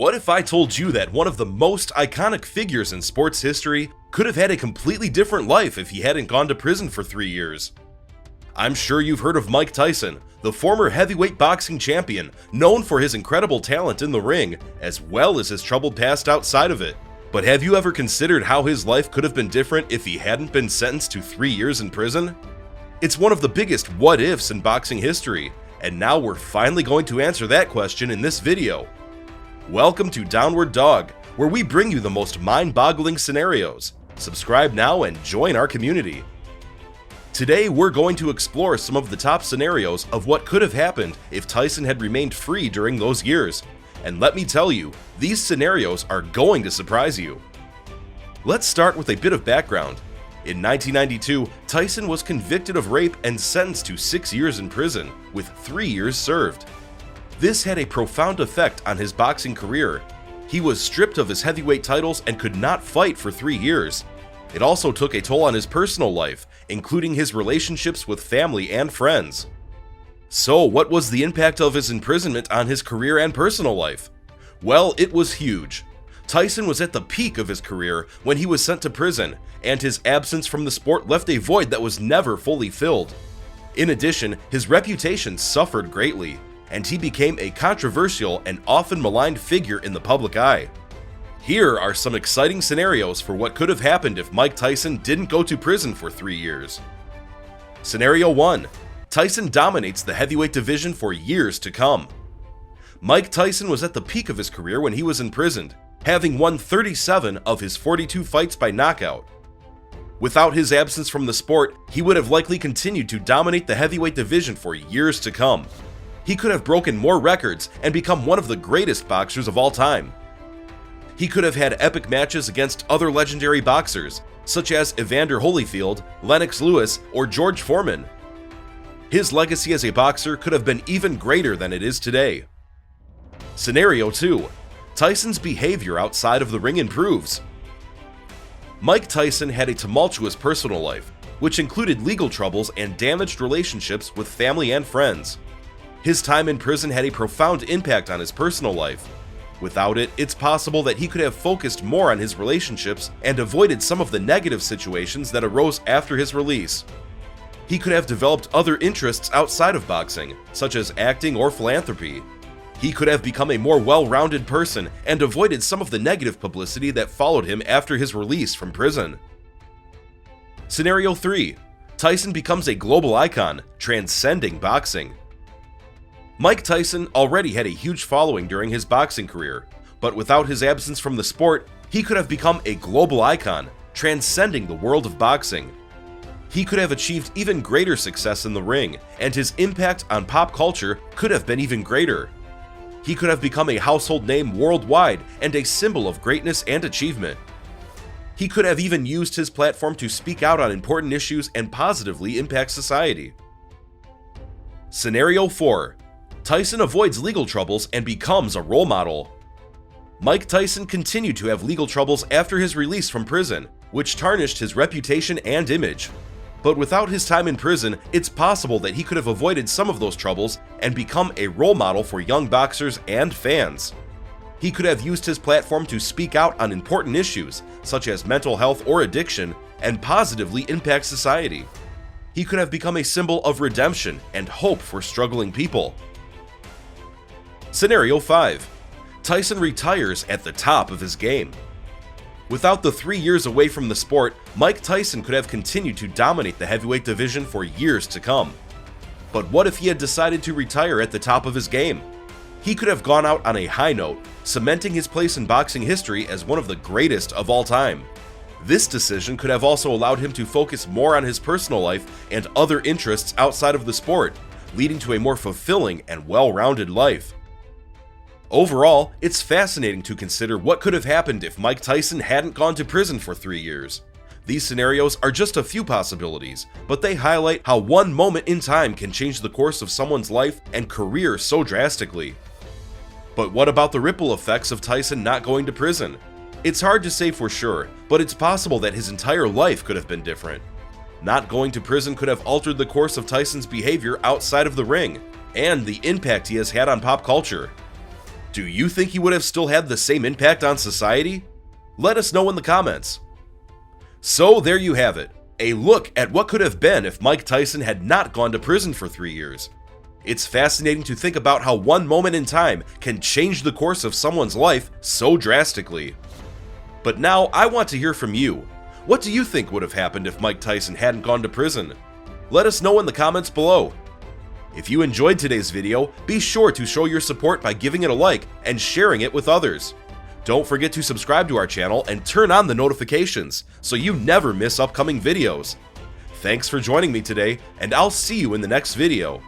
What if I told you that one of the most iconic figures in sports history could have had a completely different life if he hadn't gone to prison for 3 years? I'm sure you've heard of Mike Tyson, the former heavyweight boxing champion, known for his incredible talent in the ring, as well as his troubled past outside of it. But have you ever considered how his life could have been different if he hadn't been sentenced to 3 years in prison? It's one of the biggest what-ifs in boxing history, and now we're finally going to answer that question in this video. Welcome to Downward Dog, where we bring you the most mind-boggling scenarios. Subscribe now and join our community. Today we're going to explore some of the top scenarios of what could have happened if Tyson had remained free during those years. And let me tell you, these scenarios are going to surprise you. Let's start with a bit of background. In 1992, Tyson was convicted of rape and sentenced to 6 years in prison, with 3 years served. This had a profound effect on his boxing career. He was stripped of his heavyweight titles and could not fight for 3 years. It also took a toll on his personal life, including his relationships with family and friends. So, what was the impact of his imprisonment on his career and personal life? Well, it was huge. Tyson was at the peak of his career when he was sent to prison, and his absence from the sport left a void that was never fully filled. In addition, his reputation suffered greatly, and he became a controversial and often maligned figure in the public eye. Here are some exciting scenarios for what could have happened if Mike Tyson didn't go to prison for 3 years. Scenario 1. Tyson dominates the heavyweight division for years to come. Mike Tyson was at the peak of his career when he was imprisoned, having won 37 of his 42 fights by knockout. Without his absence from the sport, he would have likely continued to dominate the heavyweight division for years to come. He could have broken more records and become one of the greatest boxers of all time. He could have had epic matches against other legendary boxers, such as Evander Holyfield, Lennox Lewis, or George Foreman. His legacy as a boxer could have been even greater than it is today. Scenario 2. Tyson's behavior outside of the ring improves. Mike Tyson had a tumultuous personal life, which included legal troubles and damaged relationships with family and friends. His time in prison had a profound impact on his personal life. Without it, it's possible that he could have focused more on his relationships and avoided some of the negative situations that arose after his release. He could have developed other interests outside of boxing, such as acting or philanthropy. He could have become a more well-rounded person and avoided some of the negative publicity that followed him after his release from prison. Scenario 3. Tyson becomes a global icon, transcending boxing. Mike Tyson already had a huge following during his boxing career, but without his absence from the sport, he could have become a global icon, transcending the world of boxing. He could have achieved even greater success in the ring, and his impact on pop culture could have been even greater. He could have become a household name worldwide and a symbol of greatness and achievement. He could have even used his platform to speak out on important issues and positively impact society. Scenario 4. Tyson avoids legal troubles and becomes a role model. Mike Tyson continued to have legal troubles after his release from prison, which tarnished his reputation and image. But without his time in prison, it's possible that he could have avoided some of those troubles and become a role model for young boxers and fans. He could have used his platform to speak out on important issues, such as mental health or addiction, and positively impact society. He could have become a symbol of redemption and hope for struggling people. Scenario 5. Tyson retires at the top of his game. Without the 3 years away from the sport, Mike Tyson could have continued to dominate the heavyweight division for years to come. But what if he had decided to retire at the top of his game? He could have gone out on a high note, cementing his place in boxing history as one of the greatest of all time. This decision could have also allowed him to focus more on his personal life and other interests outside of the sport, leading to a more fulfilling and well-rounded life. Overall, it's fascinating to consider what could have happened if Mike Tyson hadn't gone to prison for 3 years. These scenarios are just a few possibilities, but they highlight how one moment in time can change the course of someone's life and career so drastically. But what about the ripple effects of Tyson not going to prison? It's hard to say for sure, but it's possible that his entire life could have been different. Not going to prison could have altered the course of Tyson's behavior outside of the ring, and the impact he has had on pop culture. Do you think he would have still had the same impact on society? Let us know in the comments. So there you have it, a look at what could have been if Mike Tyson had not gone to prison for 3 years. It's fascinating to think about how one moment in time can change the course of someone's life so drastically. But now I want to hear from you. What do you think would have happened if Mike Tyson hadn't gone to prison? Let us know in the comments below. If you enjoyed today's video, be sure to show your support by giving it a like and sharing it with others. Don't forget to subscribe to our channel and turn on the notifications so you never miss upcoming videos. Thanks for joining me today, and I'll see you in the next video.